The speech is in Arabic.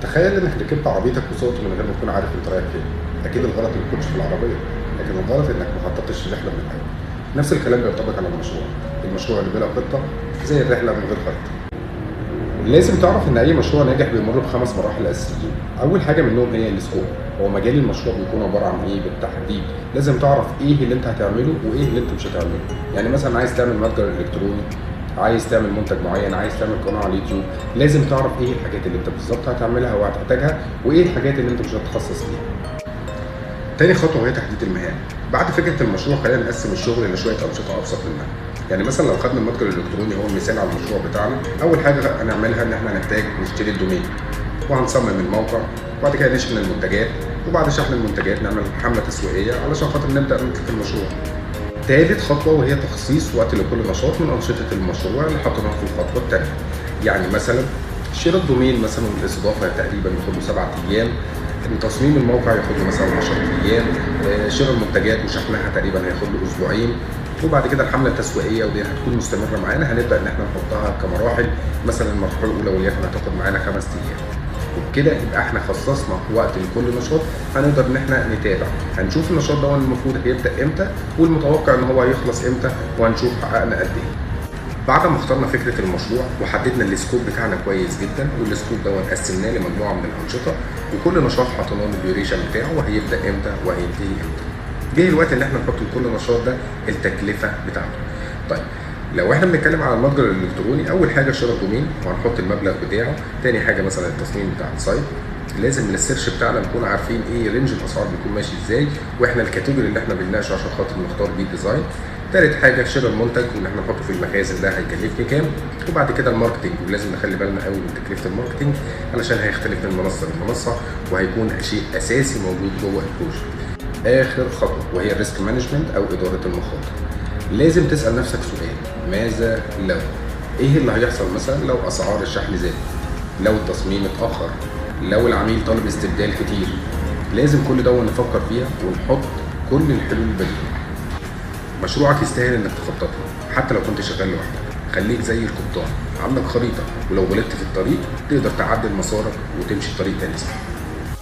تخيل انك ركبت عربيتك وسوقت من غير ما تكون عارف انت رايح فين. اكيد الغلط ما يكونش في العربيه، لكن الغلط انك ما خططتش الرحله من الاول. نفس الكلام بينطبق على المشروع اللي بلا خطه زي الرحله من غير خطه. لازم تعرف ان اي مشروع ناجح بيمر بخمس مراحل اساسيين. اول حاجه منهم هي السكوب. هو مجال المشروع بيكون عباره عن ايه بالتحديد. لازم تعرف ايه اللي انت هتعمله وايه اللي انت مش هتعمله. يعني مثلا عايز تعمل متجر الكتروني، عايز تعمل منتج معين، عايز تعمل قناه على اليوتيوب، لازم تعرف ايه الحاجات اللي انت بالظبط هتعملها وهتحتاجها، وايه الحاجات اللي انت مش هتتخصص فيها. تاني خطوه هي تحديد المهام. بعد فكره المشروع خلينا نقسم الشغل لشويه انشطه ابسط منها. يعني مثلا لو خدنا المتجر الالكتروني هو المثال على المشروع بتاعنا، اول حاجه هنعملها ان احنا نحتاج نشتري الدومين، وهنصمم الموقع، وبعد كده نشحن المنتجات، وبعد شحن المنتجات نعمل حمله تسويقيه علشان خاطر نبدا نطلق المشروع. تالت خطوه وهي تخصيص وقت لكل نشاط من انشطه المشروع اللي حطيناها في الخطوه الثانيه. يعني مثلا شراء الدومين مثلا والاستضافه تقريبا ياخد له 7 ايام، تصميم الموقع ياخد له مثلا 10 ايام، شراء المنتجات وشحنها تقريبا هياخد له اسبوعين، وبعد كده الحمله التسويقيه ودي هتكون مستمره معانا، هنبدا ان احنا نحطها كمراحل. مثلا المرحله الاولى وليكن هتاخد معانا 5 ايام. وبكده يبقى احنا خصصنا وقت لكل نشاط، هنقدر ان احنا نتابع، هنشوف النشاط ده المفروض هيبدا امتى والمتوقع ان هو هيخلص امتى، وهنشوف حققنا قد ايه. بعد ما اخترنا فكره المشروع وحددنا السكوب بتاعنا كويس جدا، والسكوب ده قسمناه لمجموعه من الانشطه، وكل نشاط حطينا له الديوريشن بتاعه وهيبدا امتى وهينتهي امتى. جه الوقت ان احنا نحط لكل نشاط ده التكلفه بتاعته. طيب لو احنا بنتكلم على المتجر الالكتروني، اول حاجه شراء الدومين وهنحط المبلغ بتاعه، تاني حاجه مثلا التصميم بتاع السايت، لازم من السيرش بتاعنا نكون عارفين ايه رينج الاسعار بيكون ماشي ازاي، واحنا الكاتيجوري اللي احنا بنناقشه عشان خاطر نختار بيه ديزاين. تالت حاجه شراء المنتج وان احنا نحطه في المخازن ده هيكلفني كام، وبعد كده الماركتنج، ولازم نخلي بالنا قوي من تكلفه الماركتنج علشان هيختلف من منصه لمنصه، وهيكون شيء اساسي موجود جوه البروجكت. اخر خطوه وهي الريسك مانجمنت او اداره المخاطر. لازم تسال نفسك سؤال: ماذا لو؟ ايه اللي هيحصل مثلا لو اسعار الشحن زادت، لو التصميم اتاخر، لو العميل طالب استبدال كتير؟ لازم كل ده نفكر فيها ونحط كل الحلول البديله. مشروعك يستاهل انك تخطط له حتى لو كنت شغال لوحدك. خليك زي القبطان، عندك خريطه، ولو غلطت في الطريق تقدر تعدل مسارك وتمشي طريق تاني صح.